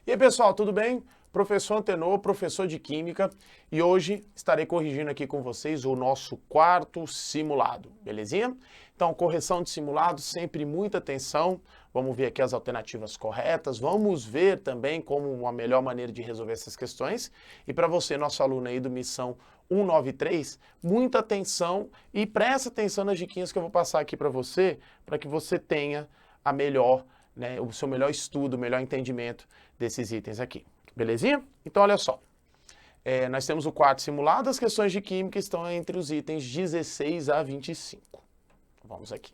E aí, pessoal, tudo bem? Professor Antenor, professor de Química, e hoje estarei corrigindo aqui com vocês o nosso quarto simulado, belezinha? Então, correção de simulado, sempre muita atenção, vamos ver aqui as alternativas corretas, vamos ver também como uma melhor maneira de resolver essas questões, e para você, nosso aluno aí do Missão 193, muita atenção e presta atenção nas diquinhas que eu vou passar aqui para que você tenha a melhor, o seu melhor estudo, o melhor entendimento desses itens aqui. Belezinha? Então, olha só. Nós temos o quarto simulado, as questões de química estão entre os itens 16 a 25. Vamos aqui.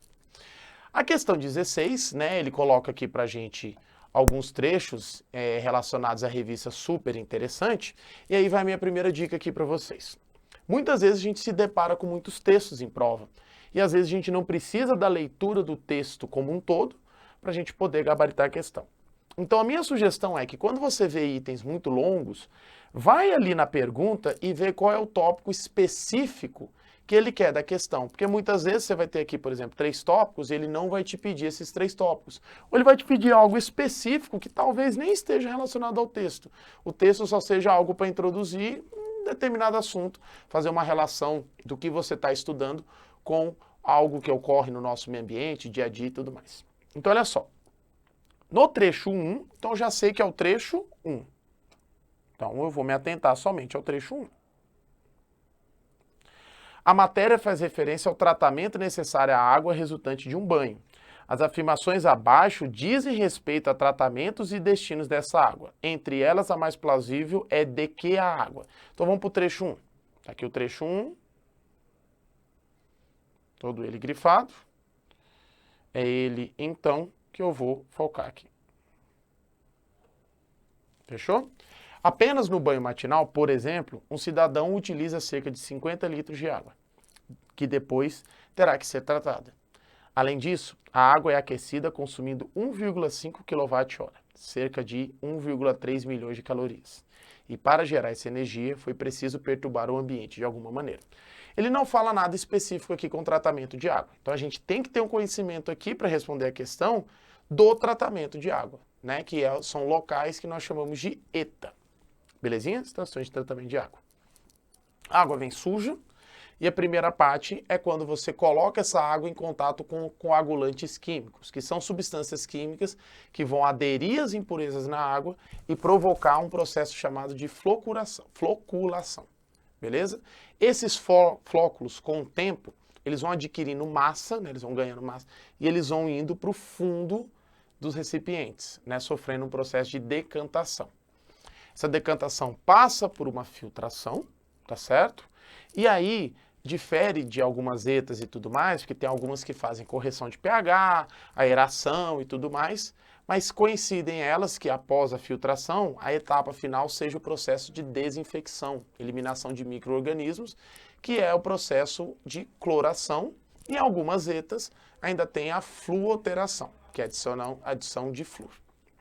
A questão 16, ele coloca aqui pra gente alguns trechos relacionados à revista super interessante, e aí vai a minha primeira dica aqui para vocês. Muitas vezes a gente se depara com muitos textos em prova, e às vezes a gente não precisa da leitura do texto como um todo para a gente poder gabaritar a questão. Então a minha sugestão é que quando você vê itens muito longos, vai ali na pergunta e vê qual é o tópico específico que ele quer da questão. Porque muitas vezes você vai ter aqui, por exemplo, 3 tópicos e ele não vai te pedir esses 3 tópicos. Ou ele vai te pedir algo específico que talvez nem esteja relacionado ao texto. O texto só seja algo para introduzir um determinado assunto, fazer uma relação do que você está estudando com algo que ocorre no nosso meio ambiente, dia a dia e tudo mais. Então olha só. No trecho 1, então eu já sei que é o trecho 1. Então eu vou me atentar somente ao trecho 1. A matéria faz referência ao tratamento necessário à água resultante de um banho. As afirmações abaixo dizem respeito a tratamentos e destinos dessa água. Entre elas, a mais plausível é de que a água. Então vamos para o trecho 1. Está aqui o trecho 1. Todo ele grifado. É ele, então, que eu vou focar aqui. Fechou? Apenas no banho matinal, por exemplo, um cidadão utiliza cerca de 50 litros de água, que depois terá que ser tratada. Além disso, a água é aquecida consumindo 1,5 kWh, cerca de 1,3 milhões de calorias. E para gerar essa energia, foi preciso perturbar o ambiente de alguma maneira. Ele não fala nada específico aqui com o tratamento de água. Então a gente tem que ter um conhecimento aqui para responder a questão do tratamento de água, são locais que nós chamamos de ETA. Belezinha? Estações de tratamento de água. A água vem suja e a primeira parte é quando você coloca essa água em contato com coagulantes químicos, que são substâncias químicas que vão aderir às impurezas na água e provocar um processo chamado de floculação. Beleza? Esses flóculos, com o tempo, eles vão adquirindo massa, eles vão ganhando massa, e eles vão indo para o fundo dos recipientes, sofrendo um processo de decantação. Essa decantação passa por uma filtração, tá certo? E aí difere de algumas ETAs e tudo mais, porque tem algumas que fazem correção de pH, aeração e tudo mais, mas coincidem elas que após a filtração, a etapa final seja o processo de desinfecção, eliminação de micro-organismos, que é o processo de cloração, e algumas ETAs ainda tem a fluoteração, que é adição de flúor.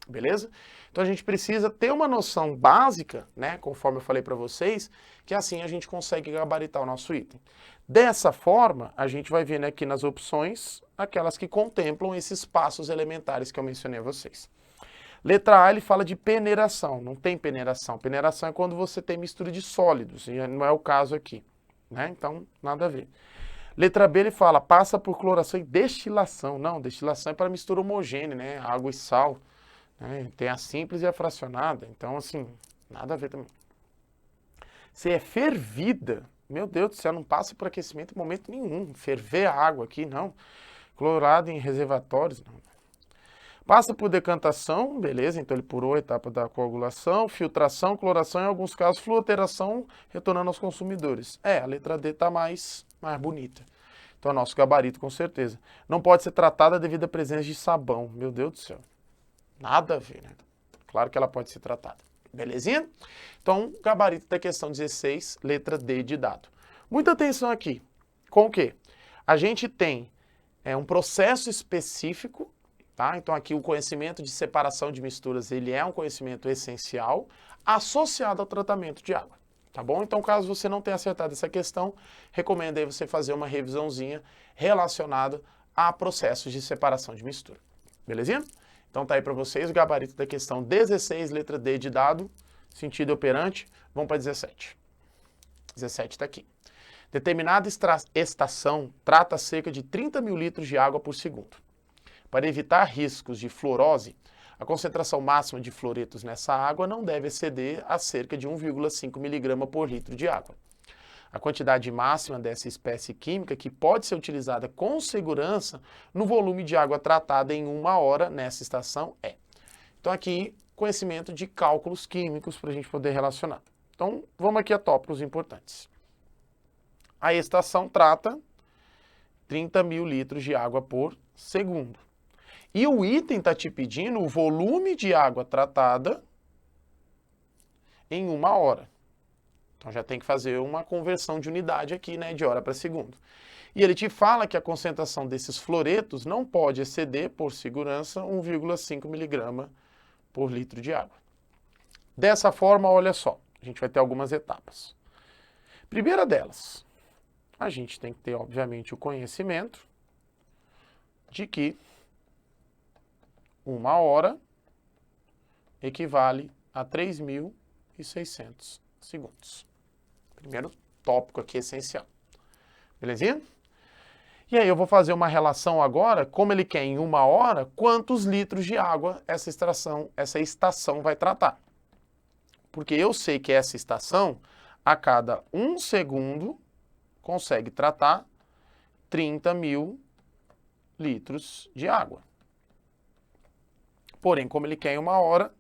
Beleza? Então a gente precisa ter uma noção básica, conforme eu falei para vocês, que assim a gente consegue gabaritar o nosso item. Dessa forma, a gente vai vendo aqui nas opções aquelas que contemplam esses passos elementares que eu mencionei a vocês. Letra A, ele fala de peneiração. Não tem peneiração. Peneiração é quando você tem mistura de sólidos, e não é o caso aqui. Então, nada a ver. Letra B, ele fala, passa por cloração e destilação. Não, destilação é para mistura homogênea, água e sal. Tem a simples e a fracionada, então assim, nada a ver também. Se é fervida, meu Deus do céu, não passa por aquecimento em momento nenhum. Ferver a água aqui, não. Clorado em reservatórios, não. Passa por decantação, beleza, então ele pulou a etapa da coagulação, filtração, cloração, em alguns casos, fluoteração, retornando aos consumidores. A letra D está mais bonita. Então é nosso gabarito, com certeza. Não pode ser tratada devido à presença de sabão, meu Deus do céu. Nada a ver, Claro que ela pode ser tratada. Belezinha? Então, gabarito da questão 16, letra D de dado. Muita atenção aqui. Com o quê? A gente tem um processo específico, tá? Então, aqui o conhecimento de separação de misturas, ele é um conhecimento essencial, associado ao tratamento de água. Tá bom? Então, caso você não tenha acertado essa questão, recomendo aí você fazer uma revisãozinha relacionada a processos de separação de mistura. Belezinha? Então tá aí para vocês o gabarito da questão 16, letra D de dado, sentido operante. Vamos para 17. 17 está aqui. Determinada estação trata cerca de 30 mil litros de água por segundo. Para evitar riscos de fluorose, a concentração máxima de fluoretos nessa água não deve exceder a cerca de 1,5 mg por litro de água. A quantidade máxima dessa espécie química que pode ser utilizada com segurança no volume de água tratada em 1 hora nessa estação é. Então aqui, conhecimento de cálculos químicos para a gente poder relacionar. Então vamos aqui a tópicos importantes. A estação trata 30 mil litros de água por segundo. E o item está te pedindo o volume de água tratada em 1 hora. Então já tem que fazer uma conversão de unidade aqui, né, de hora para segundo. E ele te fala que a concentração desses fluoretos não pode exceder, por segurança, 1,5 mg por litro de água. Dessa forma, olha só, a gente vai ter algumas etapas. Primeira delas, a gente tem que ter, obviamente, o conhecimento de que 1 hora equivale a 3.600 segundos. Primeiro tópico aqui essencial. Belezinha? E aí eu vou fazer uma relação agora, como ele quer em 1 hora, quantos litros de água essa estação vai tratar. Porque eu sei que essa estação, a cada 1 segundo, consegue tratar 30 mil litros de água. Porém, como ele quer em 1 hora,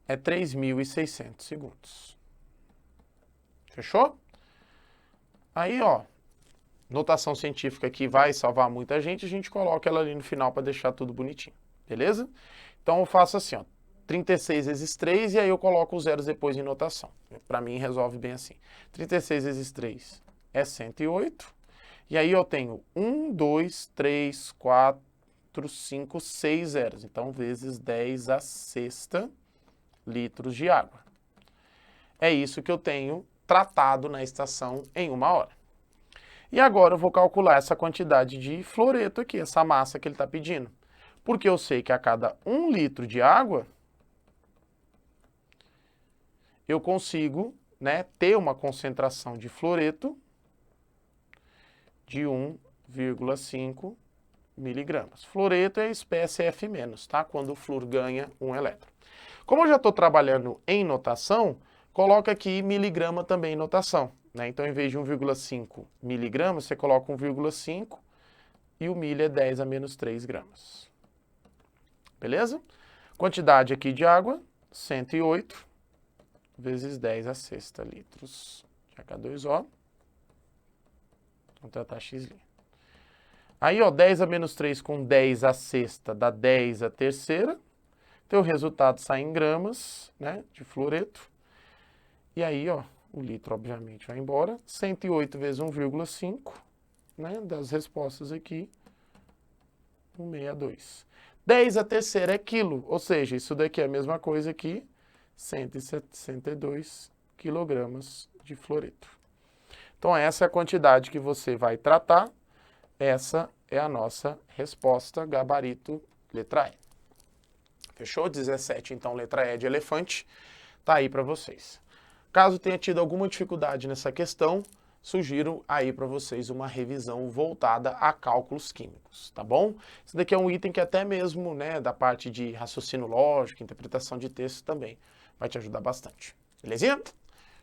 é 3.600 segundos. Fechou? Aí, ó, notação científica que vai salvar muita gente, a gente coloca ela ali no final para deixar tudo bonitinho, beleza? Então eu faço assim, ó, 36 vezes 3 e aí eu coloco os zeros depois em notação. Para mim resolve bem assim. 36 vezes 3 é 108. E aí eu tenho 1, 2, 3, 4, 5, 6 zeros. Então vezes 10 a sexta litros de água. É isso que eu tenho tratado na estação em 1 hora. E agora eu vou calcular essa quantidade de fluoreto aqui, essa massa que ele está pedindo. Porque eu sei que a cada 1 litro de água, eu consigo, né, ter uma concentração de fluoreto de 1,5 miligramas. Fluoreto é a espécie F-, tá? Quando o flúor ganha 1 elétron. Como eu já estou trabalhando em notação, coloca aqui miligrama também em notação, né? Então, em vez de 1,5 miligramas, você coloca 1,5 e o milho é 10 a menos 3 gramas. Beleza? Quantidade aqui de água, 108 vezes 10 a sexta litros de H2O. Vamos tratar X'. Aí, ó, 10 a menos 3 com 10 a sexta dá 10 a terceira. Então, o resultado sai em gramas, né, de fluoreto. E aí, ó, o litro, obviamente, vai embora. 108 vezes 1,5, né, das respostas aqui, 162. 10 a terceira é quilo, ou seja, isso daqui é a mesma coisa aqui, 162 quilogramas de fluoreto. Então, essa é a quantidade que você vai tratar. Essa é a nossa resposta, gabarito, letra E. Fechou? 17, então, letra E de elefante, tá aí para vocês. Caso tenha tido alguma dificuldade nessa questão, sugiro aí para vocês uma revisão voltada a cálculos químicos, tá bom? Esse daqui é um item que até mesmo, né, da parte de raciocínio lógico, interpretação de texto também vai te ajudar bastante. Belezinha?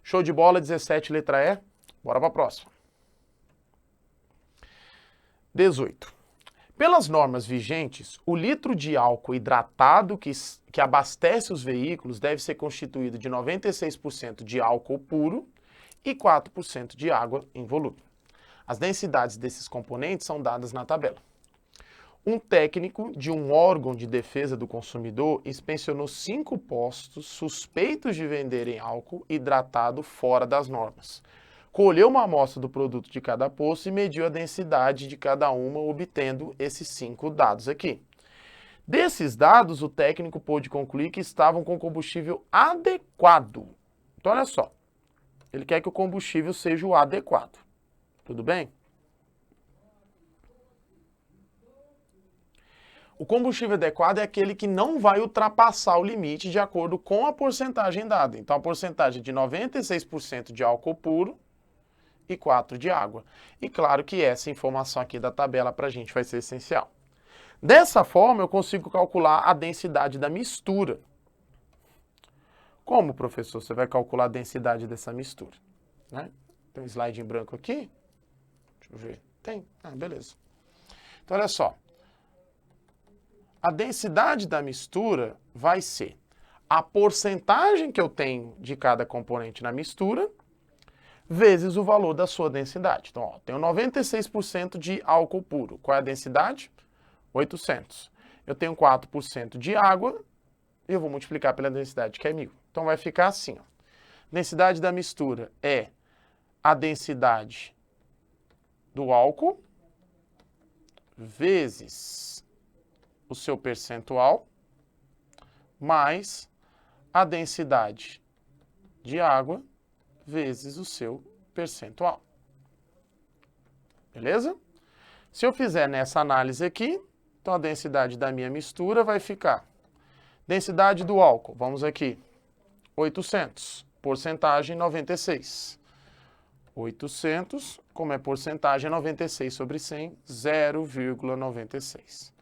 Show de bola, 17, letra E. Bora para a próxima. 18. Pelas normas vigentes, o litro de álcool hidratado que abastece os veículos deve ser constituído de 96% de álcool puro e 4% de água em volume. As densidades desses componentes são dadas na tabela. Um técnico de um órgão de defesa do consumidor inspecionou 5 postos suspeitos de venderem álcool hidratado fora das normas. Colheu uma amostra do produto de cada posto e mediu a densidade de cada uma, obtendo esses 5 dados aqui. Desses dados, o técnico pôde concluir que estavam com combustível adequado. Então, olha só, ele quer que o combustível seja o adequado. Tudo bem? O combustível adequado é aquele que não vai ultrapassar o limite de acordo com a porcentagem dada. Então, a porcentagem é de 96% de álcool puro e 4% de água. E claro que essa informação aqui da tabela para a gente vai ser essencial. Dessa forma, eu consigo calcular a densidade da mistura. Como, professor, você vai calcular a densidade dessa mistura? Né? Tem um slide em branco aqui? Deixa eu ver. Tem? Ah, beleza. Então, olha só. A densidade da mistura vai ser a porcentagem que eu tenho de cada componente na mistura vezes o valor da sua densidade. Então, ó, tenho 96% de álcool puro. Qual é a densidade? 800. Eu tenho 4% de água e eu vou multiplicar pela densidade, que é 1000. Então, vai ficar assim, ó. Densidade da mistura é a densidade do álcool vezes o seu percentual mais a densidade de água vezes o seu percentual. Beleza? Se eu fizer nessa análise aqui, então a densidade da minha mistura vai ficar. Densidade do álcool, vamos aqui, 800, porcentagem 96. 800, como é porcentagem, é 96 sobre 100, 0,96.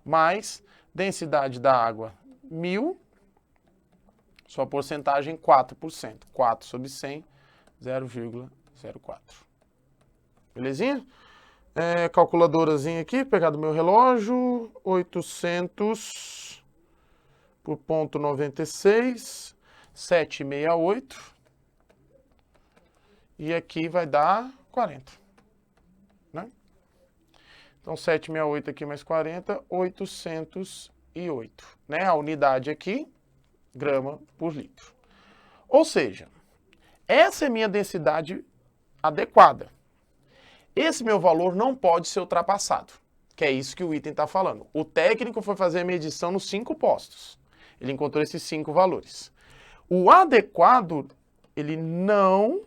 Mais densidade da água, 1000, sua porcentagem 4%. 4 sobre 100, 0,04. Belezinha? Calculadorazinha aqui, pegar do meu relógio, 800 por ponto 96, 768. E aqui vai dar 40. Né? Então, 768 aqui mais 40, 808. Né? A unidade aqui, grama por litro. Ou seja, essa é a minha densidade adequada. Esse meu valor não pode ser ultrapassado, que é isso que o item está falando. O técnico foi fazer a medição nos 5 postos. Ele encontrou esses 5 valores. O adequado, ele não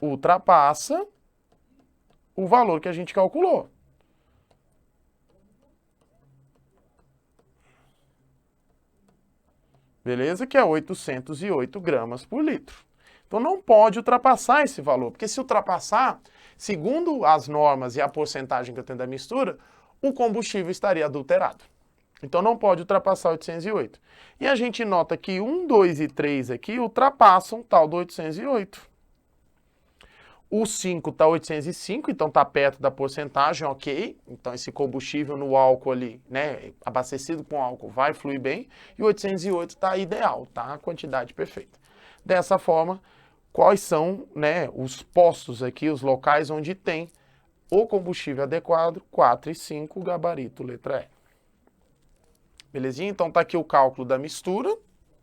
ultrapassa o valor que a gente calculou. Beleza? Que é 808 gramas por litro. Então não pode ultrapassar esse valor, porque se ultrapassar, segundo as normas e a porcentagem que eu tenho da mistura, o combustível estaria adulterado. Então não pode ultrapassar 808. E a gente nota que 1, 2 e 3 aqui ultrapassam tal do 808. O 5 está 805, então está perto da porcentagem, ok. Então esse combustível no álcool ali, né, abastecido com álcool, vai fluir bem. E o 808 está ideal, tá? A quantidade perfeita. Dessa forma, quais são, né, os postos aqui, os locais onde tem o combustível adequado? 4 e 5, gabarito, letra E. Belezinha? Então tá aqui o cálculo da mistura,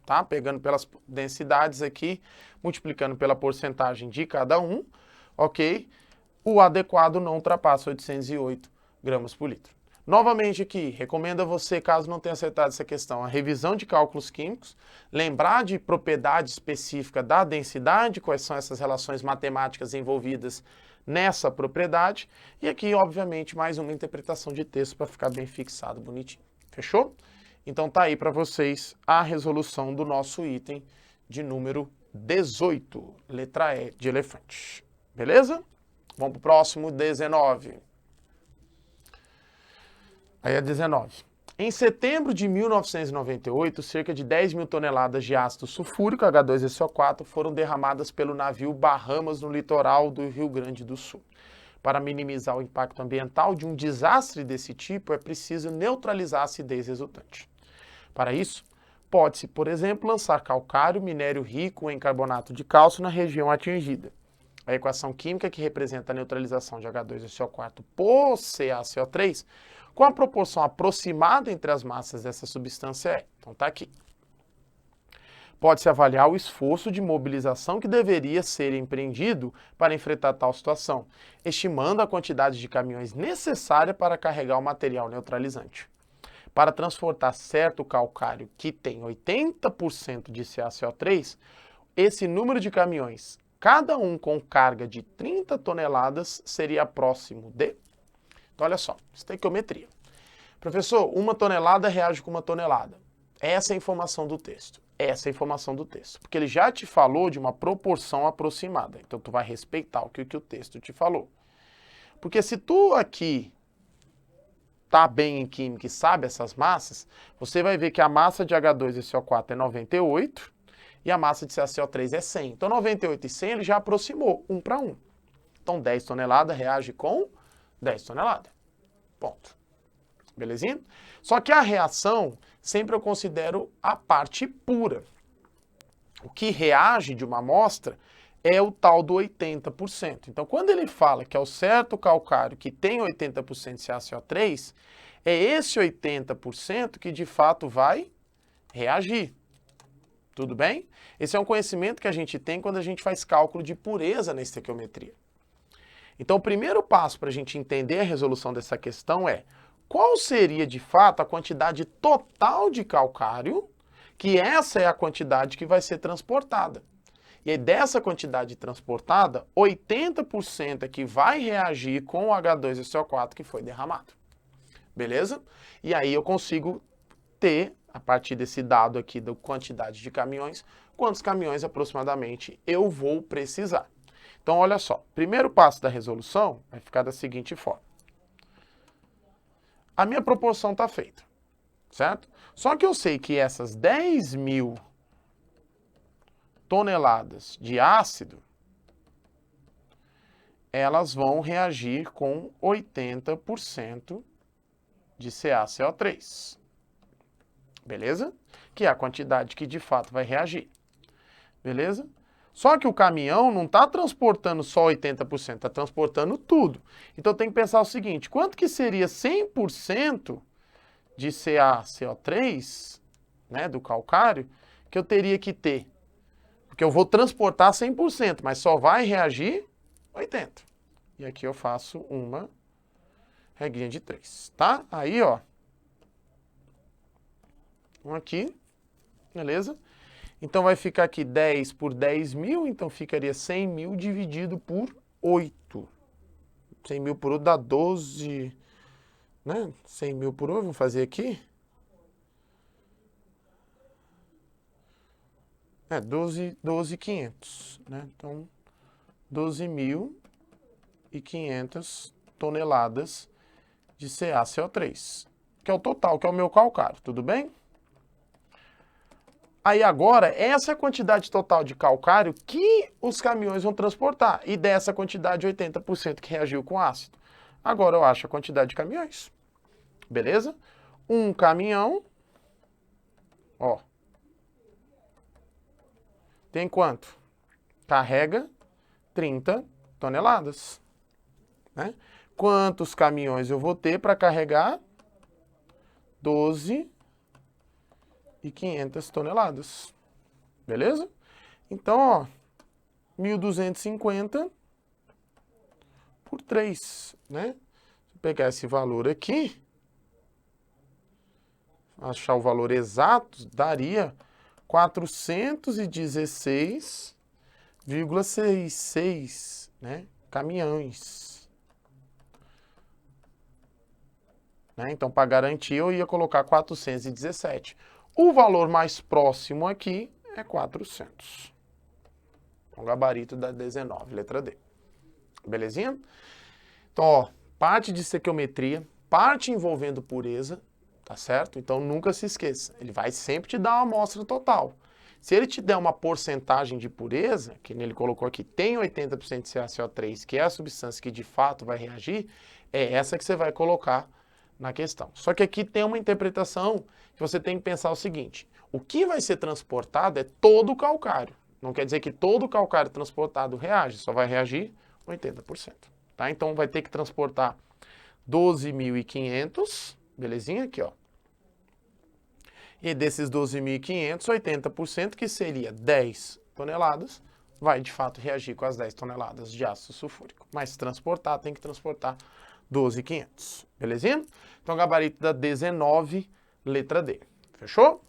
tá? Pegando pelas densidades aqui, multiplicando pela porcentagem de cada um, ok? O adequado não ultrapassa 808 gramas por litro. Novamente aqui, recomendo a você, caso não tenha acertado essa questão, a revisão de cálculos químicos, lembrar de propriedade específica da densidade, quais são essas relações matemáticas envolvidas nessa propriedade, e aqui, obviamente, mais uma interpretação de texto para ficar bem fixado, bonitinho. Fechou? Então tá aí para vocês a resolução do nosso item de número 18, letra E de elefante. Beleza? Vamos para o próximo, 19. Aí é 19. Em setembro de 1998, cerca de 10 mil toneladas de ácido sulfúrico, H2SO4, foram derramadas pelo navio Bahamas no litoral do Rio Grande do Sul. Para minimizar o impacto ambiental de um desastre desse tipo, é preciso neutralizar a acidez resultante. Para isso, pode-se, por exemplo, lançar calcário, minério rico em carbonato de cálcio na região atingida. A equação química que representa a neutralização de H2SO4 por CaCO3, com a proporção aproximada entre as massas dessa substância é. Então está aqui. Pode-se avaliar o esforço de mobilização que deveria ser empreendido para enfrentar tal situação, estimando a quantidade de caminhões necessária para carregar o material neutralizante. Para transportar certo calcário que tem 80% de CaCO3, esse número de caminhões, cada um com carga de 30 toneladas, seria próximo de... Então, olha só, estequiometria. Professor, 1 tonelada reage com 1 tonelada. Essa é a informação do texto. Essa é a informação do texto. Porque ele já te falou de uma proporção aproximada. Então, tu vai respeitar o que o texto te falou. Porque se tu aqui tá bem em química e sabe essas massas, você vai ver que a massa de H2SO4 é 98 e a massa de CaCO3 é 100. Então, 98 e 100 ele já aproximou, 1 para 1. Então, 10 toneladas reage com 10 toneladas. Ponto. Belezinha? Só que a reação, sempre eu considero a parte pura. O que reage de uma amostra é o tal do 80%. Então, quando ele fala que é o certo calcário que tem 80% de CaCO3, é esse 80% que de fato vai reagir. Tudo bem? Esse é um conhecimento que a gente tem quando a gente faz cálculo de pureza na estequiometria. Então, o primeiro passo para a gente entender a resolução dessa questão é qual seria de fato a quantidade total de calcário, que essa é a quantidade que vai ser transportada. E aí, dessa quantidade transportada, 80% é que vai reagir com o H2SO4 que foi derramado. Beleza? E aí eu consigo ter, a partir desse dado aqui da quantidade de caminhões, quantos caminhões aproximadamente eu vou precisar. Então, olha só, primeiro passo da resolução vai ficar da seguinte forma. A minha proporção está feita, certo? Só que eu sei que essas 10.000 toneladas de ácido, elas vão reagir com 80% de CaCO3. Beleza? Que é a quantidade que de fato vai reagir. Beleza? Só que o caminhão não está transportando só 80%, está transportando tudo. Então tem que pensar o seguinte, quanto que seria 100% de CaCO3, né, do calcário, que eu teria que ter? Porque eu vou transportar 100%, mas só vai reagir 80%. E aqui eu faço uma regrinha de 3, tá? Aí, ó, um aqui, beleza? Então vai ficar aqui 10 por 10.000, então ficaria 100.000 dividido por 8. 100.000 por 8 dá 12, né? 100.000 por 8, vamos fazer aqui. 12.500, né? Então, 12.500 toneladas de CaCO3, que é o total, que é o meu calcário, tudo bem? Aí agora, essa é a quantidade total de calcário que os caminhões vão transportar, e dessa quantidade 80% que reagiu com ácido. Agora eu acho a quantidade de caminhões, beleza? Um caminhão, ó, tem quanto? Carrega 30 toneladas, né? Quantos caminhões eu vou ter para carregar? 12.500 toneladas, beleza? Então, ó, 1.250 por 3, né? Se eu pegar esse valor aqui, achar o valor exato, daria 416,66, né, caminhões. Né? Então, para garantir, eu ia colocar 417. O valor mais próximo aqui é 400. Então, gabarito da 19, letra D. Belezinha? Então, ó, parte de estequiometria, parte envolvendo pureza, tá certo? Então, nunca se esqueça, ele vai sempre te dar uma amostra total. Se ele te der uma porcentagem de pureza, que ele colocou aqui, tem 80% de CaCO3, que é a substância que de fato vai reagir, é essa que você vai colocar na questão. Só que aqui tem uma interpretação que você tem que pensar o seguinte, o que vai ser transportado é todo o calcário. Não quer dizer que todo o calcário transportado reage, só vai reagir 80%. Tá? Então vai ter que transportar 12.500, belezinha? Aqui, ó. E desses 12.500, 80%, que seria 10 toneladas, vai de fato reagir com as 10 toneladas de ácido sulfúrico. Mas transportar, tem que transportar 12.500, belezinha? Então, gabarito da 19, letra D. Fechou?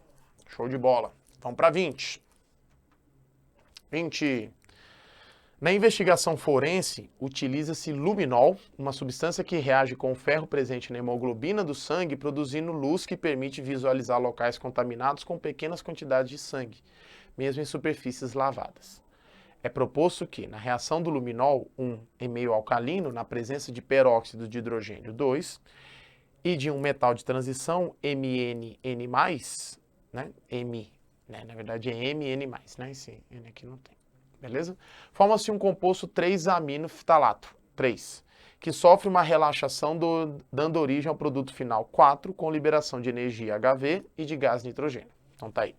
Show de bola. Vamos para 20. 20. Na investigação forense, utiliza-se luminol, uma substância que reage com o ferro presente na hemoglobina do sangue, produzindo luz que permite visualizar locais contaminados com pequenas quantidades de sangue, mesmo em superfícies lavadas. É proposto que, na reação do luminol, em meio alcalino, na presença de peróxido de hidrogênio 2 e de um metal de transição MnN+, né? Na verdade é MN+, né? Esse N aqui não tem. Beleza? Forma-se um composto 3-aminoftalato, 3, que sofre uma relaxação dando origem ao produto final 4, com liberação de energia HV e de gás nitrogênio. Então tá aí.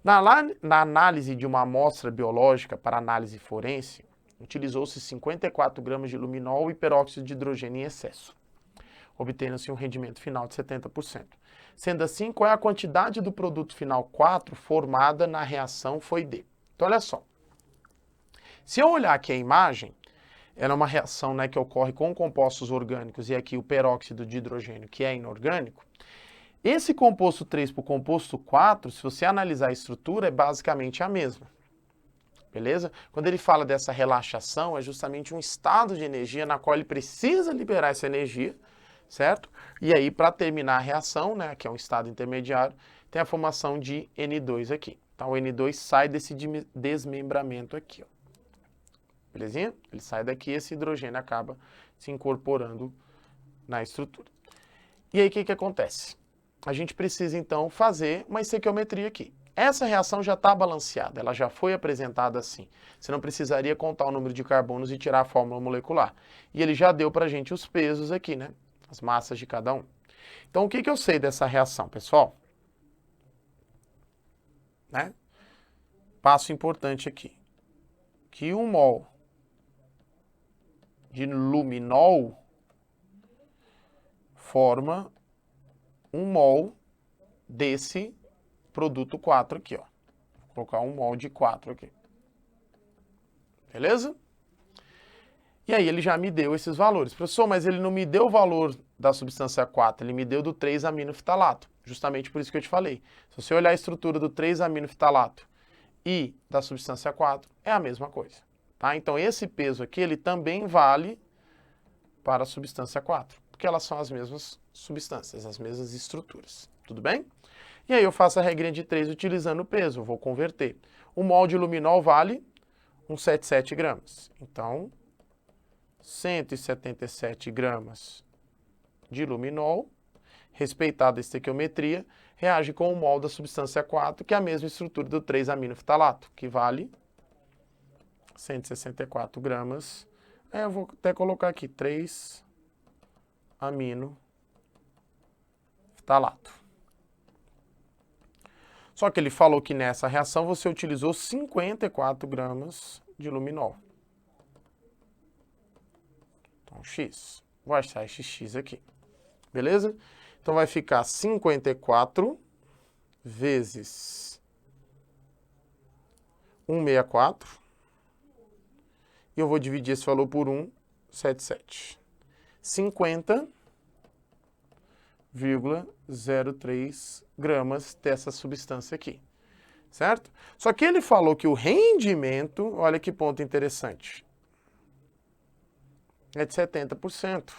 Na análise de uma amostra biológica para análise forense, utilizou-se 54 gramas de luminol e peróxido de hidrogênio em excesso, obtendo-se um rendimento final de 70%. Sendo assim, qual é a quantidade do produto final 4 formada na reação foi D? Então olha só. Se eu olhar aqui a imagem, ela é uma reação, né, que ocorre com compostos orgânicos e aqui o peróxido de hidrogênio, que é inorgânico. Esse composto 3 para o composto 4, se você analisar a estrutura, é basicamente a mesma. Beleza? Quando ele fala dessa relaxação, é justamente um estado de energia na qual ele precisa liberar essa energia, certo? E aí, para terminar a reação, né, que é um estado intermediário, tem a formação de N2 aqui. Então, o N2 sai desse desmembramento aqui, ó. Belezinha? Ele sai daqui e esse hidrogênio acaba se incorporando na estrutura. E aí o que acontece? A gente precisa então fazer uma estequiometria aqui. Essa reação já está balanceada, ela já foi apresentada assim. Você não precisaria contar o número de carbonos e tirar a fórmula molecular. E ele já deu para a gente os pesos aqui, né? As massas de cada um. Então o que eu sei dessa reação, pessoal? Né? Passo importante aqui. Que 1 mol de luminol forma 1 mol desse produto 4 aqui, ó. Vou colocar 1 mol de 4 aqui. Beleza? E aí ele já me deu esses valores. Professor, mas ele não me deu o valor da substância 4, ele me deu do 3-aminoftalato. Justamente por isso que eu te falei. Se você olhar a estrutura do 3-aminoftalato e da substância 4, é a mesma coisa. Tá? Então esse peso aqui, ele também vale para a substância 4, porque elas são as mesmas substâncias, as mesmas estruturas. Tudo bem? E aí eu faço a regrinha de 3 utilizando o peso, vou converter. 1 mol de luminol vale 177 gramas. Então, 177 gramas de luminol, respeitada a estequiometria, reage com 1 mol da substância 4, que é a mesma estrutura do 3-aminoftalato, que vale 164 gramas. Eu vou até colocar aqui 3-aminoftalato. Só que ele falou que nessa reação você utilizou 54 gramas de luminol. Então, X. Vou achar esse X aqui. Beleza? Então vai ficar 54 vezes 164. E eu vou dividir esse valor por 177. 50,03 gramas dessa substância aqui. Certo? Só que ele falou que o rendimento, olha que ponto interessante, é de 70%. O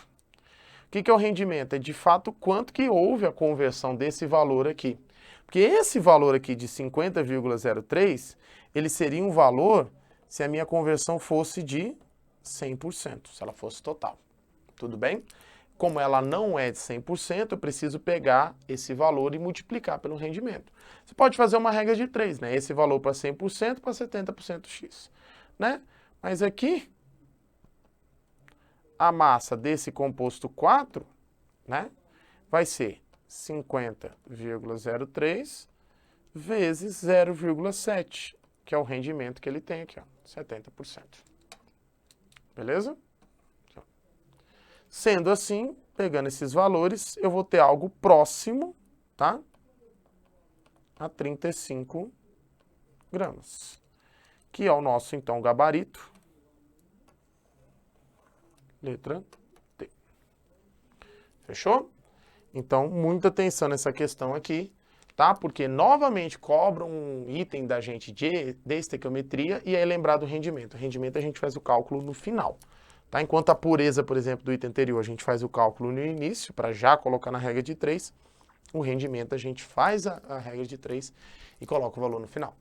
que é o rendimento? É de fato quanto que houve a conversão desse valor aqui. Porque esse valor aqui de 50,03, ele seria um valor se a minha conversão fosse de 100%, se ela fosse total. Tudo bem? Como ela não é de 100%, eu preciso pegar esse valor e multiplicar pelo rendimento. Você pode fazer uma regra de 3, né? Esse valor para 100% para 70% X, né? Mas aqui, a massa desse composto 4, né, vai ser 50,03 vezes 0,7, que é o rendimento que ele tem aqui, ó, 70%. Beleza? Sendo assim, pegando esses valores, eu vou ter algo próximo, tá? A 35 gramas, que é o nosso, então, gabarito. Letra T. Fechou? Então, muita atenção nessa questão aqui, tá? Porque novamente cobra um item da gente de estequiometria e aí lembrar do rendimento. O rendimento a gente faz o cálculo no final, tá? Enquanto a pureza, por exemplo, do item anterior, a gente faz o cálculo no início para já colocar na regra de 3, o rendimento a gente faz a regra de 3 e coloca o valor no final.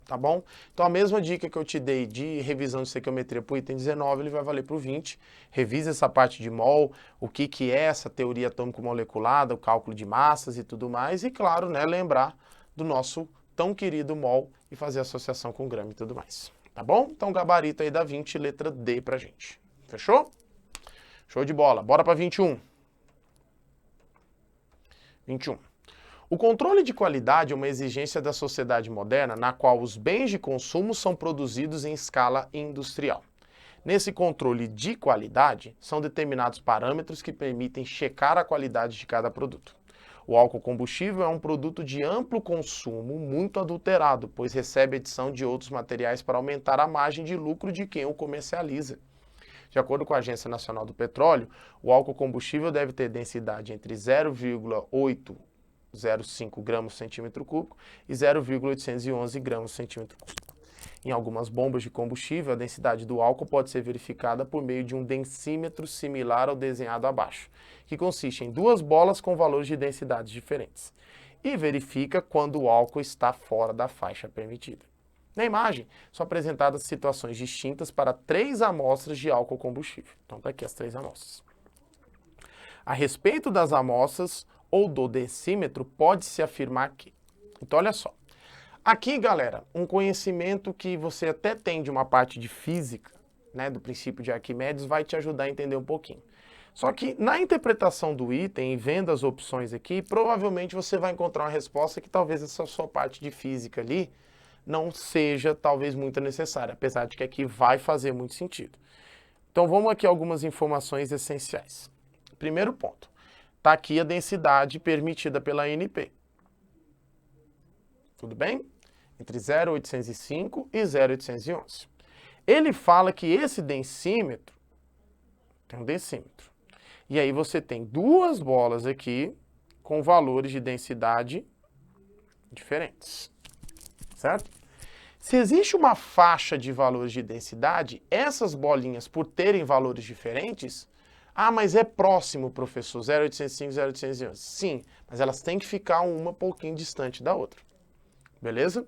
Tá bom? Então a mesma dica que eu te dei de revisão de estequiometria para o item 19, ele vai valer para o 20. Revisa essa parte de mol, o que é essa teoria atômico-molecular, o cálculo de massas e tudo mais. E claro, né, lembrar do nosso tão querido mol e fazer associação com grama e tudo mais. Tá bom? Então gabarito aí da 20, letra D pra gente. Fechou? Show de bola. Bora para 21. 21. O controle de qualidade é uma exigência da sociedade moderna na qual os bens de consumo são produzidos em escala industrial. Nesse controle de qualidade, são determinados parâmetros que permitem checar a qualidade de cada produto. O álcool combustível é um produto de amplo consumo, muito adulterado, pois recebe adição de outros materiais para aumentar a margem de lucro de quem o comercializa. De acordo com a Agência Nacional do Petróleo, o álcool combustível deve ter densidade entre 0,805 gramas por centímetro cúbico e 0,811 gramas por centímetro cúbico. Em algumas bombas de combustível, a densidade do álcool pode ser verificada por meio de um densímetro similar ao desenhado abaixo, que consiste em duas bolas com valores de densidades diferentes, e verifica quando o álcool está fora da faixa permitida. Na imagem, são apresentadas situações distintas para 3 amostras de álcool combustível. Então, está aqui as 3 amostras. A respeito das amostras ou do decímetro, pode-se afirmar que... Então, olha só. Aqui, galera, um conhecimento que você até tem de uma parte de física, né, do princípio de Arquimedes, vai te ajudar a entender um pouquinho. Só que na interpretação do item e vendo as opções aqui, provavelmente você vai encontrar uma resposta que talvez essa sua parte de física ali não seja talvez muito necessária, apesar de que aqui vai fazer muito sentido. Então vamos aqui a algumas informações essenciais. Primeiro ponto, está aqui a densidade permitida pela ANP. Tudo bem? Entre 0,805 e 0,811. Ele fala que esse densímetro tem um decímetro. E aí você tem 2 bolas aqui com valores de densidade diferentes. Certo? Se existe uma faixa de valores de densidade, essas bolinhas, por terem valores diferentes, mas é próximo, professor, 0,805, 0,811. Sim, mas elas têm que ficar uma um pouquinho distante da outra. Beleza?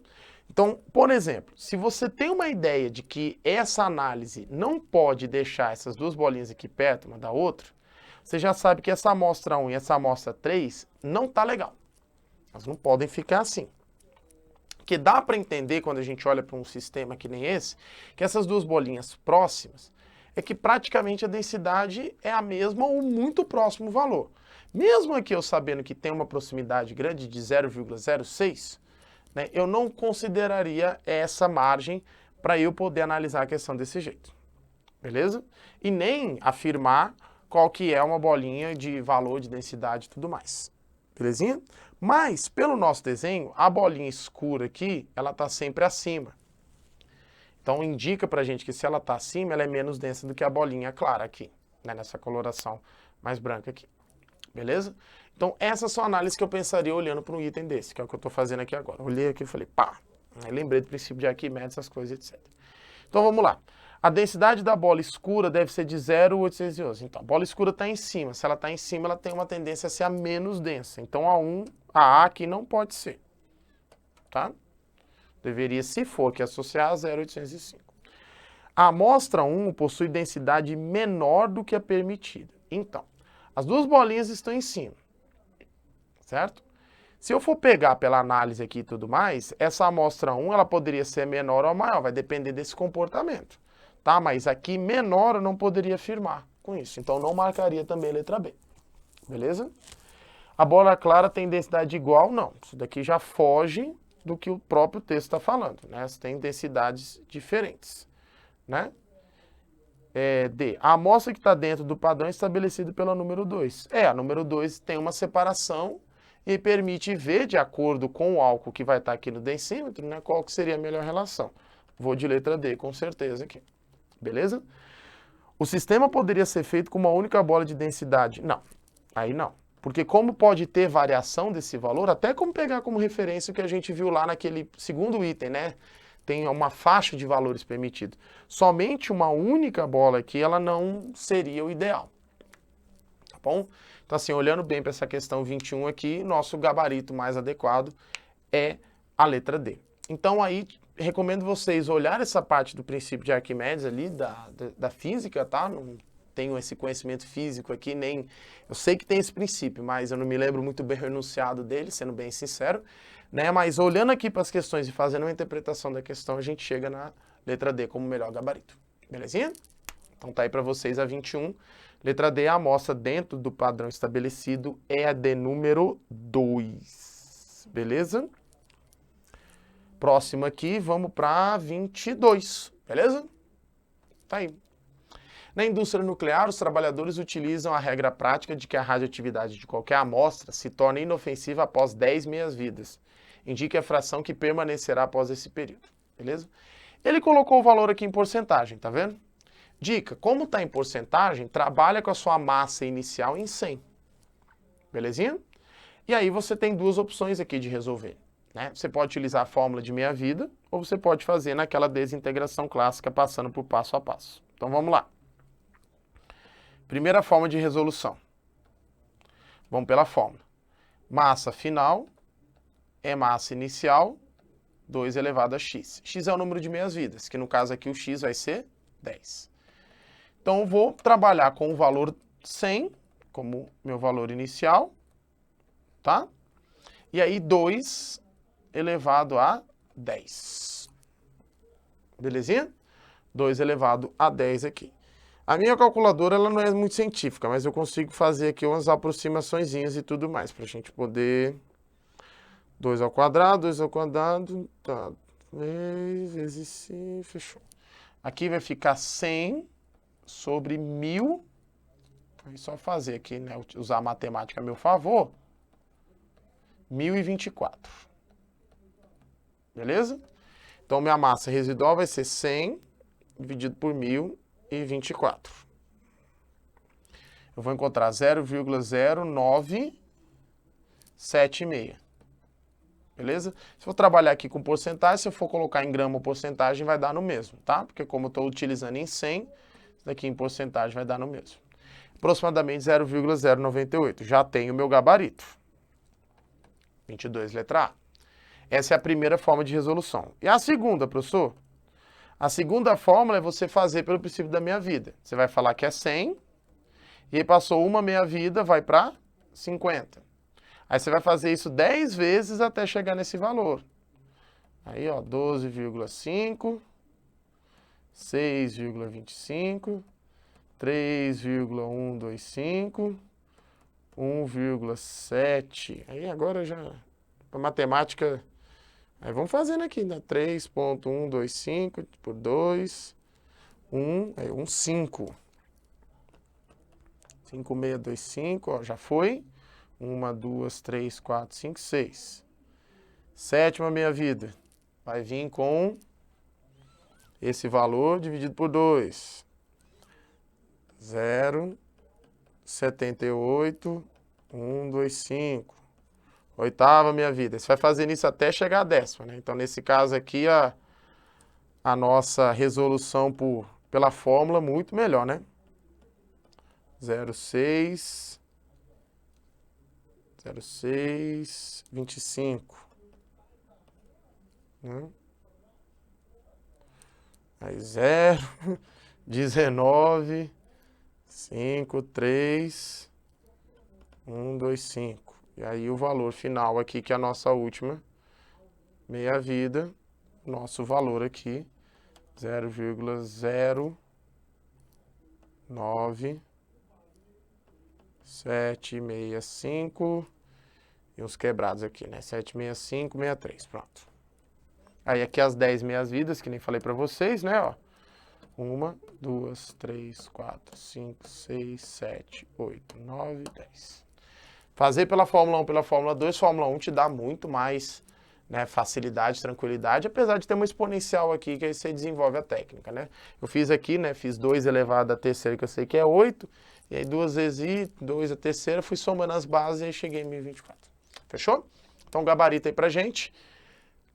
Então, por exemplo, se você tem uma ideia de que essa análise não pode deixar essas 2 bolinhas aqui perto uma da outra, você já sabe que essa amostra 1 e essa amostra 3 não tá legal. Elas não podem ficar assim. Porque dá para entender, quando a gente olha para um sistema que nem esse, que essas 2 bolinhas próximas, é que praticamente a densidade é a mesma ou muito próximo valor. Mesmo aqui eu sabendo que tem uma proximidade grande de 0,06, né, eu não consideraria essa margem para eu poder analisar a questão desse jeito. Beleza? E nem afirmar qual que é uma bolinha de valor de densidade e tudo mais. Belezinha? Mas, pelo nosso desenho, a bolinha escura aqui, ela está sempre acima. Então, indica para a gente que se ela está acima, ela é menos densa do que a bolinha clara aqui, né, nessa coloração mais branca aqui. Beleza? Então, essas são análises que eu pensaria olhando para um item desse, que é o que eu estou fazendo aqui agora. Olhei aqui e falei, pá, aí lembrei do princípio de Arquimedes, essas coisas, etc. Então, vamos lá. A densidade da bola escura deve ser de 0,811. Então, a bola escura está em cima. Se ela está em cima, ela tem uma tendência a ser a menos densa. Então, a aqui não pode ser. Tá? Deveria, se for, que associar a 0,805. A amostra 1 possui densidade menor do que a permitida. Então, as 2 bolinhas estão em cima. Certo? Se eu for pegar pela análise aqui e tudo mais, essa amostra 1 ela poderia ser menor ou maior, vai depender desse comportamento. Tá? Mas aqui menor eu não poderia afirmar com isso, então não marcaria também a letra B. Beleza? A bola clara tem densidade igual? Não. Isso daqui já foge do que o próprio texto está falando, né? Tem densidades diferentes, né? D. A amostra que está dentro do padrão é estabelecida pela número 2. A número 2 tem uma separação e permite ver, de acordo com o álcool que vai estar aqui no densímetro, né, qual que seria a melhor relação. Vou de letra D, com certeza aqui. Beleza? O sistema poderia ser feito com uma única bola de densidade? Não. Aí não. Porque como pode ter variação desse valor, até como pegar como referência o que a gente viu lá naquele segundo item, né? Tem uma faixa de valores permitido. Somente uma única bola aqui, ela não seria o ideal. Tá bom? Então assim, olhando bem para essa questão 21 aqui, nosso gabarito mais adequado é a letra D. Então aí, recomendo vocês olhar essa parte do princípio de Arquimedes ali, da física, tá? Não tenho esse conhecimento físico aqui, nem... Eu sei que tem esse princípio, mas eu não me lembro muito bem o enunciado dele, sendo bem sincero, né? Mas olhando aqui para as questões e fazendo uma interpretação da questão, a gente chega na letra D como melhor gabarito. Belezinha? Então tá aí para vocês a 21. Letra D, a amostra dentro do padrão estabelecido é a de número 2. Beleza? Próximo aqui, vamos para 22. Beleza? Tá aí. Na indústria nuclear, os trabalhadores utilizam a regra prática de que a radioatividade de qualquer amostra se torna inofensiva após 10 meias-vidas. Indique a fração que permanecerá após esse período. Beleza? Ele colocou o valor aqui em porcentagem, tá vendo? Dica, como está em porcentagem, trabalha com a sua massa inicial em 100. Belezinha? E aí você tem duas opções aqui de resolver. Né? Você pode utilizar a fórmula de meia-vida ou você pode fazer naquela desintegração clássica passando por passo a passo. Então vamos lá. Primeira forma de resolução. Vamos pela fórmula. Massa final é massa inicial, 2 elevado a x. X é o número de meias-vidas, que no caso aqui o x vai ser 10. Então eu vou trabalhar com o valor 100 como meu valor inicial, tá? E aí 2 elevado a 10. Belezinha? 2 elevado a 10 aqui. A minha calculadora ela não é muito científica, mas eu consigo fazer aqui umas aproximaçõezinhas e tudo mais, para a gente poder... 2 ao quadrado, tá, vezes 5, fechou. Aqui vai ficar 100 sobre 1000, é só fazer aqui, né, usar a matemática a meu favor, 1024. Beleza? Então minha massa residual vai ser 100 dividido por 1024. Eu vou encontrar 0,0976. Beleza? Se eu for trabalhar aqui com porcentagem, se eu for colocar em grama ou porcentagem, vai dar no mesmo, tá? Porque como eu estou utilizando em 100, isso daqui em porcentagem vai dar no mesmo. Aproximadamente 0,098. Já tenho o meu gabarito. 22, letra A. Essa é a primeira forma de resolução. E a segunda, professor? A segunda fórmula é você fazer pelo princípio da meia-vida. Você vai falar que é 100, e aí passou uma meia-vida, vai para 50. Aí você vai fazer isso 10 vezes até chegar nesse valor. Aí, ó, 12,5, 6,25, 3,125, 1,7. Aí agora já, a matemática, aí vamos fazendo aqui, né? 3,125 por 2, 1, aí 5. 5,625, ó, já foi. 1, 2, 3, 4, 5, 6. Sétima meia-vida. Vai vir com esse valor dividido por 2. 0,78,125. Oitava meia-vida. Você vai fazendo isso até chegar à décima, né? Então, nesse caso aqui, a nossa resolução pela fórmula muito melhor, né? 0,625. Né? Aí 0, 19, 5, 3, 1, 2, 5. E aí o valor final aqui, que é a nossa última meia-vida, nosso valor aqui, 0,0975 e uns quebrados aqui, né? 765, 63, pronto. Aí aqui as 10 meias-vidas, que nem falei pra vocês, né, ó. 1, 2, 3, 4, 5, 6, 7, 8, 9, 10. Fazer pela Fórmula 1, pela Fórmula 2, Fórmula 1 te dá muito mais né, facilidade, tranquilidade, apesar de ter uma exponencial aqui, que aí você desenvolve a técnica, né? Eu fiz aqui, né, fiz 2 elevado à terceira, que eu sei que é 8, e aí 2 vezes I, 2 a terceira, fui somando as bases e aí cheguei em 1024. Fechou? Então gabarito aí pra gente.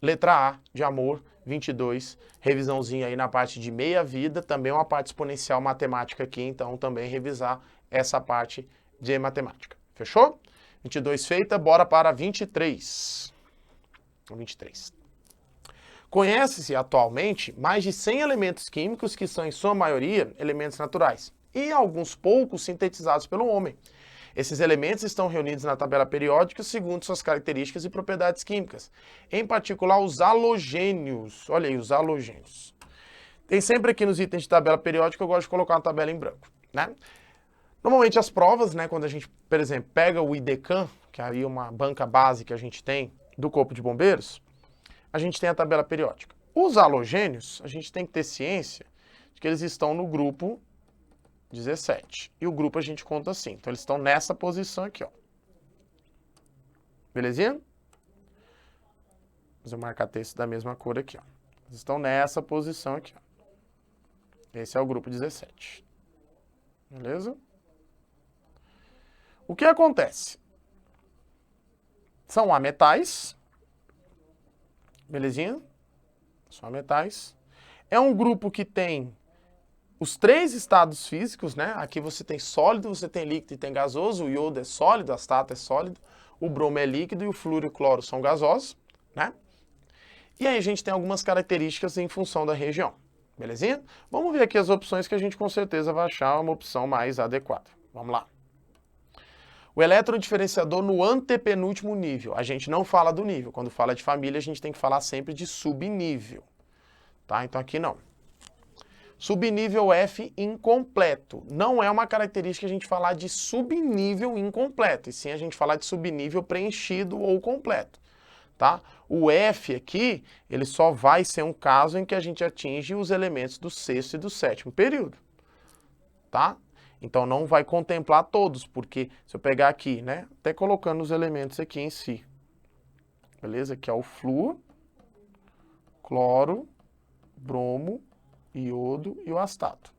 Letra A, de amor, 22, revisãozinha aí na parte de meia vida, também uma parte exponencial matemática aqui, então também revisar essa parte de matemática. Fechou? 22 feita, bora para 23. 23. Conhece-se atualmente mais de 100 elementos químicos que são, em sua maioria, elementos naturais, e alguns poucos sintetizados pelo homem. Esses elementos estão reunidos na tabela periódica segundo suas características e propriedades químicas, em particular os halogênios. Olha aí, os halogênios. Tem sempre aqui nos itens de tabela periódica, eu gosto de colocar uma tabela em branco, né? Normalmente as provas, né, quando a gente, por exemplo, pega o IDECAM, que é aí uma banca base que a gente tem do Corpo de Bombeiros, a gente tem a tabela periódica. Os halogênios, a gente tem que ter ciência de que eles estão no grupo 17. E o grupo a gente conta assim. Então eles estão nessa posição aqui, ó. Belezinha? Vou marcar texto da mesma cor aqui, ó. Eles estão nessa posição aqui, ó. Esse é o grupo 17. Beleza? O que acontece? São ametais. Belezinha? São ametais. É um grupo que tem os 3 estados físicos, né? Aqui você tem sólido, você tem líquido e tem gasoso. O iodo é sólido, a astato é sólido. O bromo é líquido e o flúor e o cloro são gasosos, né? E aí a gente tem algumas características em função da região. Belezinha? Vamos ver aqui as opções que a gente com certeza vai achar uma opção mais adequada. Vamos lá. O eletrodiferenciador no antepenúltimo nível. A gente não fala do nível. Quando fala de família, a gente tem que falar sempre de subnível. Tá? Então aqui não. Subnível F incompleto. Não é uma característica a gente falar de subnível incompleto, e sim a gente falar de subnível preenchido ou completo. Tá? O F aqui, ele só vai ser um caso em que a gente atinge os elementos do 6º e do 7º período. Tá? Então não vai contemplar todos, porque se eu pegar aqui, né, até colocando os elementos aqui em si, beleza? Que é o flúor, cloro, bromo, iodo e o astato.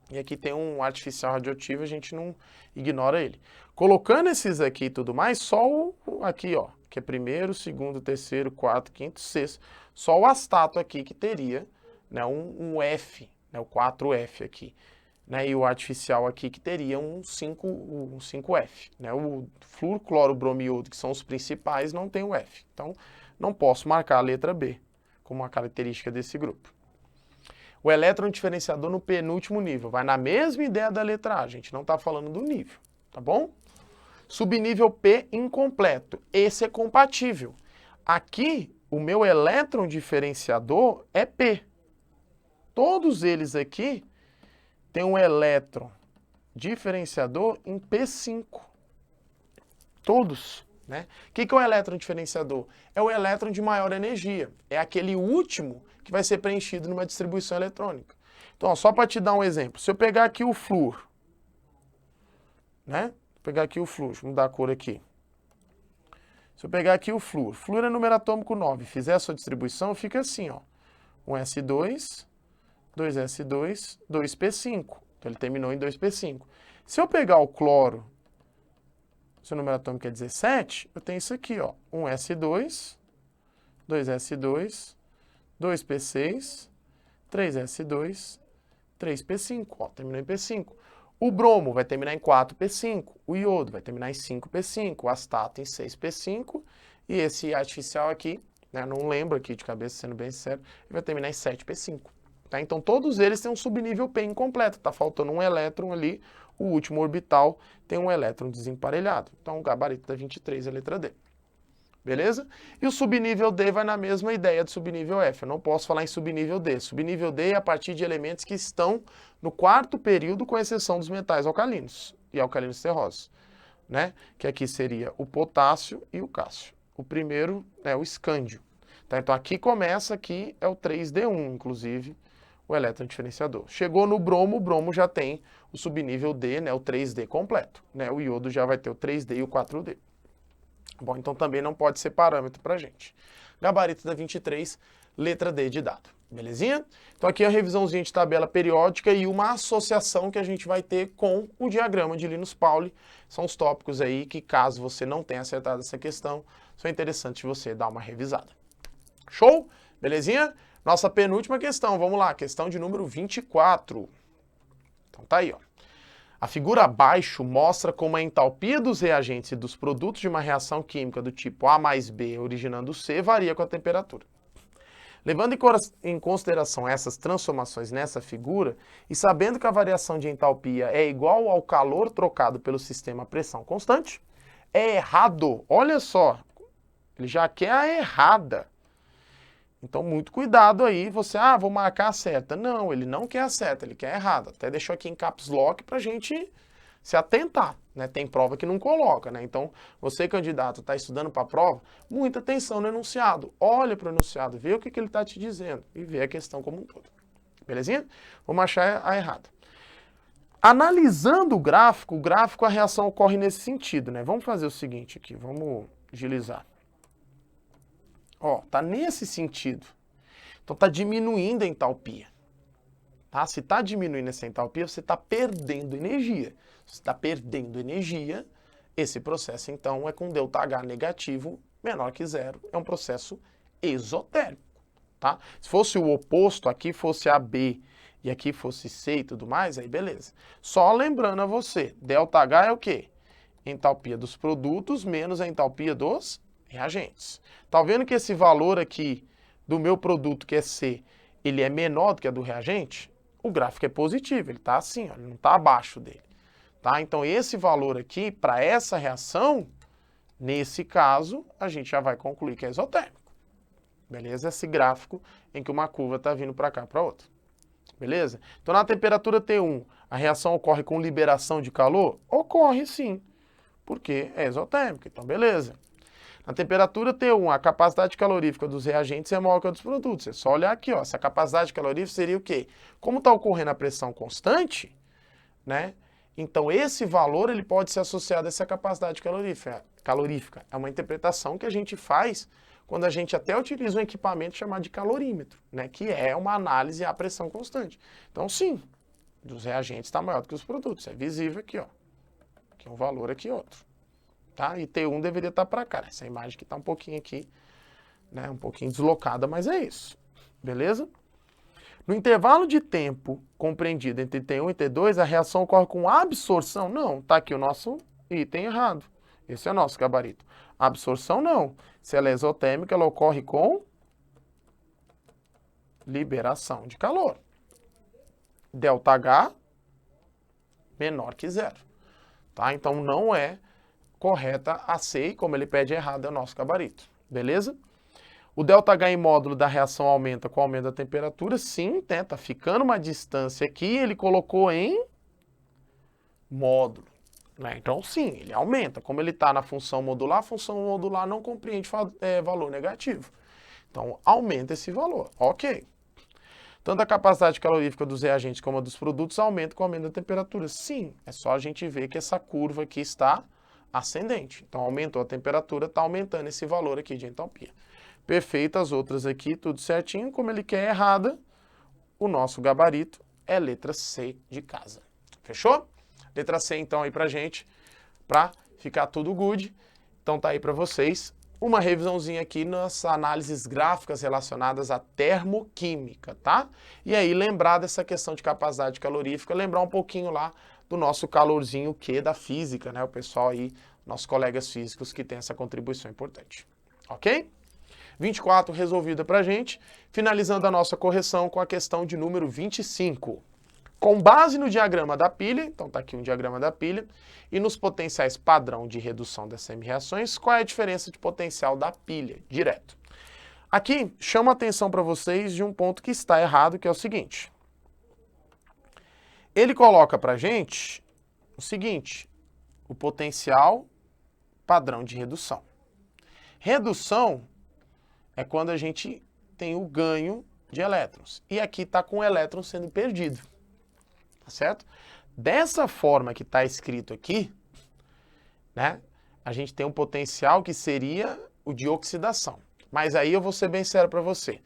E aqui tem um artificial radioativo, a gente não ignora ele. Colocando esses aqui e tudo mais, só o aqui, ó, que é primeiro, segundo, terceiro, quarto, quinto, sexto, só o astato aqui que teria, né, um F, né, o 4F aqui. Né, e o artificial aqui que teria um 5F. Né? O flúor, cloro, bromo e iodo, que são os principais, não tem o F. Então, não posso marcar a letra B como uma característica desse grupo. O elétron diferenciador no penúltimo nível. Vai na mesma ideia da letra A, a gente não está falando do nível, tá bom? Subnível P incompleto. Esse é compatível. Aqui, o meu elétron diferenciador é P. Todos eles aqui tem um elétron diferenciador em P5. Todos, né? O que é o elétron diferenciador? É o elétron de maior energia. É aquele último que vai ser preenchido numa distribuição eletrônica. Então, ó, só para te dar um exemplo. Se eu pegar aqui o flúor, né? Vou pegar aqui o flúor, deixa eu mudar a cor aqui. Se eu pegar aqui o flúor é número atômico 9, fizer a sua distribuição, fica assim, ó. 1s2, 2s2, 2p5. Então ele terminou em 2p5. Se eu pegar o cloro, seu número atômico é 17, eu tenho isso aqui, ó. 1s2, 2s2, 2p6, 3s2, 3p5. Ó, terminou em p5. O bromo vai terminar em 4p5. O iodo vai terminar em 5p5. O astato em 6p5. E esse artificial aqui, né, não lembro aqui de cabeça, sendo bem sincero, ele vai terminar em 7p5. Tá? Então, todos eles têm um subnível P incompleto. Está faltando um elétron ali. O último orbital tem um elétron desemparelhado. Então, o gabarito da 23 é a letra D. Beleza? E o subnível D vai na mesma ideia do subnível F. Eu não posso falar em subnível D. Subnível D é a partir de elementos que estão no 4º período, com exceção dos metais alcalinos e alcalinos terrosos. Né? Que aqui seria o potássio e o cássio. O primeiro é o escândio. Tá? Então, aqui começa, aqui é o 3D1, inclusive, o elétron diferenciador. Chegou no bromo, o bromo já tem o subnível D, né, o 3D completo. Né? O iodo já vai ter o 3D e o 4D. Bom, então também não pode ser parâmetro para a gente. Gabarito da 23, letra D de dado. Belezinha? Então aqui é a revisãozinha de tabela periódica e uma associação que a gente vai ter com o diagrama de Linus Pauling. São os tópicos aí que, caso você não tenha acertado essa questão, são interessantes você dar uma revisada. Show? Belezinha? Nossa penúltima questão, vamos lá, questão de número 24. Então tá aí, ó. A figura abaixo mostra como a entalpia dos reagentes e dos produtos de uma reação química do tipo A mais B originando C varia com a temperatura. Levando em consideração essas transformações nessa figura e sabendo que a variação de entalpia é igual ao calor trocado pelo sistema a pressão constante, é errado. Olha só, ele já quer a errada. Então, muito cuidado aí, você, vou marcar a certa. Não, ele não quer a certa, ele quer a errada. Até deixou aqui em caps lock para a gente se atentar, né? Tem prova que não coloca, né? Então, você, candidato, está estudando para a prova, muita atenção no enunciado. Olha para o enunciado, vê o que ele está te dizendo e vê a questão como um todo. Belezinha? Vamos achar a errada. Analisando o gráfico a reação ocorre nesse sentido, né? Vamos fazer o seguinte aqui, vamos agilizar. Ó, tá nesse sentido. Então tá diminuindo a entalpia. Tá? Se tá diminuindo essa entalpia, você está perdendo energia. Se está perdendo energia, esse processo então é com ΔH negativo menor que zero. É um processo exotérmico. Tá? Se fosse o oposto, aqui fosse AB e aqui fosse C e tudo mais, aí beleza. Só lembrando a você, ΔH é o quê? Entalpia dos produtos menos a entalpia dos reagentes. Tá vendo que esse valor aqui do meu produto, que é C, ele é menor do que a do reagente? O gráfico é positivo, ele está assim, ó, ele não está abaixo dele. Tá? Então esse valor aqui, para essa reação, nesse caso, a gente já vai concluir que é exotérmico. Beleza? Esse gráfico em que uma curva está vindo para cá, para outra. Beleza? Então na temperatura T1, a reação ocorre com liberação de calor? Ocorre sim, porque é exotérmico, então beleza. Na temperatura T1, a capacidade calorífica dos reagentes é maior que a dos produtos. É só olhar aqui, ó. Essa capacidade calorífica seria o quê? Como está ocorrendo a pressão constante, né? Então esse valor ele pode ser associado a essa capacidade calorífica. É uma interpretação que a gente faz quando a gente até utiliza um equipamento chamado de calorímetro, né? Que é uma análise à pressão constante. Então sim, dos reagentes está maior do que os produtos. É visível aqui, ó. Aqui é um valor, aqui outro. Tá? E T1 deveria estar para cá. Essa imagem que está um pouquinho aqui, né, um pouquinho deslocada, mas é isso. Beleza? No intervalo de tempo compreendido entre T1 e T2, a reação ocorre com absorção? Não, está aqui o nosso item errado. Esse é o nosso gabarito. Absorção não. Se ela é exotérmica, ela ocorre com liberação de calor. ΔH menor que zero. Tá? Então não é correta a C, e como ele pede errado, é o nosso gabarito. Beleza? O ΔH em módulo da reação aumenta com o aumento da temperatura? Sim, né? Tá ficando uma distância aqui, ele colocou em módulo. Né? Então sim, ele aumenta. Como ele está na função modular, a função modular não compreende valor negativo. Então aumenta esse valor. Ok. Tanto a capacidade calorífica dos reagentes como a dos produtos aumenta com o aumento da temperatura? Sim, é só a gente ver que essa curva aqui está ascendente. Então, aumentou a temperatura, está aumentando esse valor aqui de entalpia. Perfeito, as outras aqui, tudo certinho. Como ele quer errada, o nosso gabarito é letra C de casa. Fechou? Letra C, então, aí pra gente, pra ficar tudo good. Então, tá aí pra vocês uma revisãozinha aqui nas análises gráficas relacionadas à termoquímica, tá? E aí, lembrar dessa questão de capacidade calorífica, lembrar um pouquinho lá do nosso calorzinho Q da física, né? O pessoal aí, nossos colegas físicos que tem essa contribuição importante. Ok? 24 resolvida pra gente, finalizando a nossa correção com a questão de número 25. Com base no diagrama da pilha, então tá aqui um diagrama da pilha, e nos potenciais padrão de redução das semi-reações, qual é a diferença de potencial da pilha? Direto. Aqui, chama a atenção para vocês de um ponto que está errado, que é o seguinte. Ele coloca para a gente o seguinte, o potencial padrão de redução. Redução é quando a gente tem o ganho de elétrons. E aqui está com o elétron sendo perdido. Tá certo? Dessa forma que está escrito aqui, né, a gente tem um potencial que seria o de oxidação. Mas aí eu vou ser bem sério para você.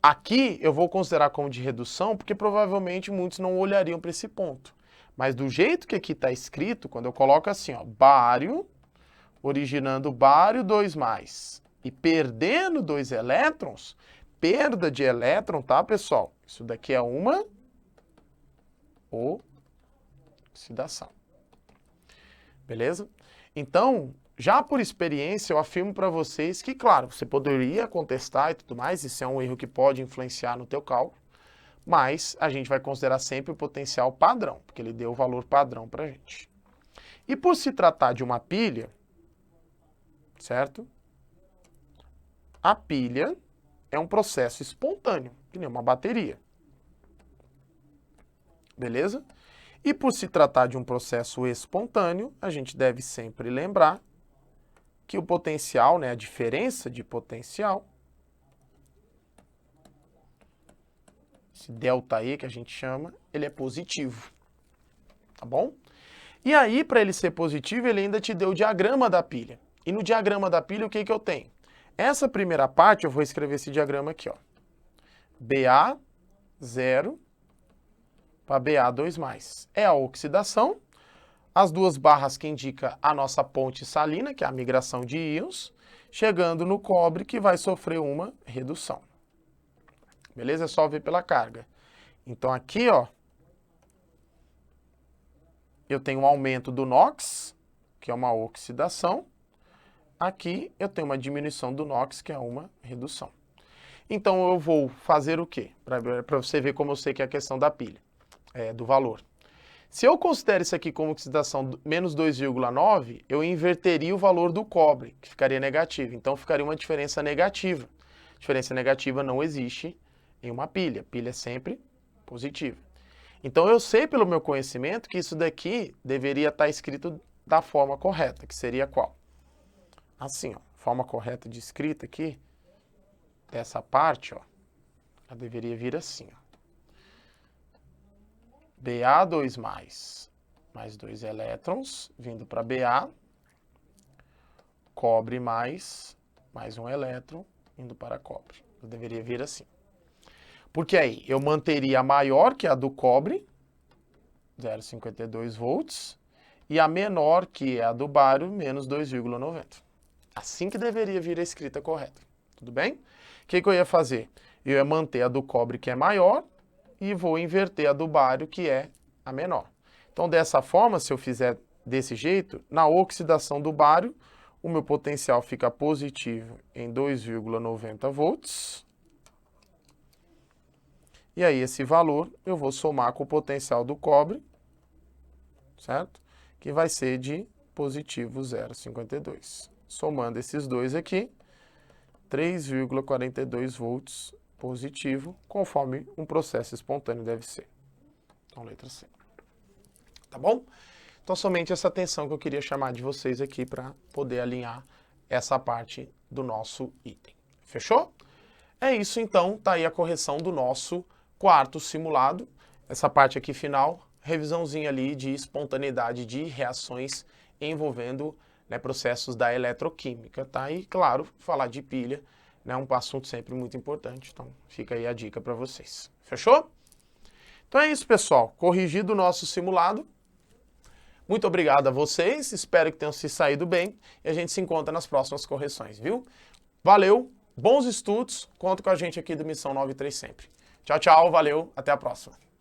Aqui eu vou considerar como de redução, porque provavelmente muitos não olhariam para esse ponto. Mas do jeito que aqui está escrito, quando eu coloco assim, ó, bário, originando bário 2+, e perdendo 2 elétrons, perda de elétron, tá, pessoal? Isso daqui é uma oxidação. Beleza? Então, já por experiência, eu afirmo para vocês que, claro, você poderia contestar e tudo mais, isso é um erro que pode influenciar no teu cálculo, mas a gente vai considerar sempre o potencial padrão, porque ele deu o valor padrão para a gente. E por se tratar de uma pilha, certo? A pilha é um processo espontâneo, que nem uma bateria. Beleza? E por se tratar de um processo espontâneo, a gente deve sempre lembrar que o potencial, né, a diferença de potencial, esse delta E que a gente chama, ele é positivo. Tá bom? E aí, para ele ser positivo, ele ainda te deu o diagrama da pilha. E no diagrama da pilha, o que eu tenho? Essa primeira parte, eu vou escrever esse diagrama aqui, ó. Ba0 para Ba2+. É a oxidação. As duas barras que indica a nossa ponte salina, que é a migração de íons, chegando no cobre, que vai sofrer uma redução. Beleza? É só ver pela carga. Então aqui, ó, eu tenho um aumento do NOx, que é uma oxidação. Aqui eu tenho uma diminuição do NOx, que é uma redução. Então eu vou fazer o quê? Para você ver como eu sei que é a questão da pilha, do valor. Se eu considero isso aqui como oxidação menos 2,9, eu inverteria o valor do cobre, que ficaria negativo. Então ficaria uma diferença negativa. Diferença negativa não existe em uma pilha. Pilha é sempre positiva. Então eu sei pelo meu conhecimento que isso daqui deveria estar escrito da forma correta, que seria qual? Assim, ó, forma correta de escrita aqui, dessa parte, ó, ela deveria vir assim, ó. Ba2+, mais 2 elétrons, vindo para Ba, cobre mais 1 elétron, indo para cobre. Eu deveria vir assim. Porque aí eu manteria a maior, que é a do cobre, 0,52 volts, e a menor, que é a do bário, menos 2,90. Assim que deveria vir a escrita correta. Tudo bem? O que eu ia fazer? Eu ia manter a do cobre, que é maior, e vou inverter a do bário, que é a menor. Então, dessa forma, se eu fizer desse jeito, na oxidação do bário, o meu potencial fica positivo em 2,90 volts. E aí, esse valor eu vou somar com o potencial do cobre, certo? Que vai ser de positivo 0,52. Somando esses dois aqui, 3,42 volts positivo, conforme um processo espontâneo deve ser. Então, letra C. Tá bom? Então, somente essa atenção que eu queria chamar de vocês aqui para poder alinhar essa parte do nosso item. Fechou? É isso, então. Tá aí a correção do nosso quarto simulado. Essa parte aqui final, revisãozinha ali de espontaneidade de reações envolvendo, né, processos da eletroquímica, tá? E, claro, falar de pilha, né, um assunto sempre muito importante. Então, fica aí a dica para vocês. Fechou? Então é isso, pessoal. Corrigido o nosso simulado. Muito obrigado a vocês. Espero que tenham se saído bem. E a gente se encontra nas próximas correções, viu? Valeu, bons estudos. Conta com a gente aqui do Missão 93 sempre. Tchau, tchau. Valeu. Até a próxima.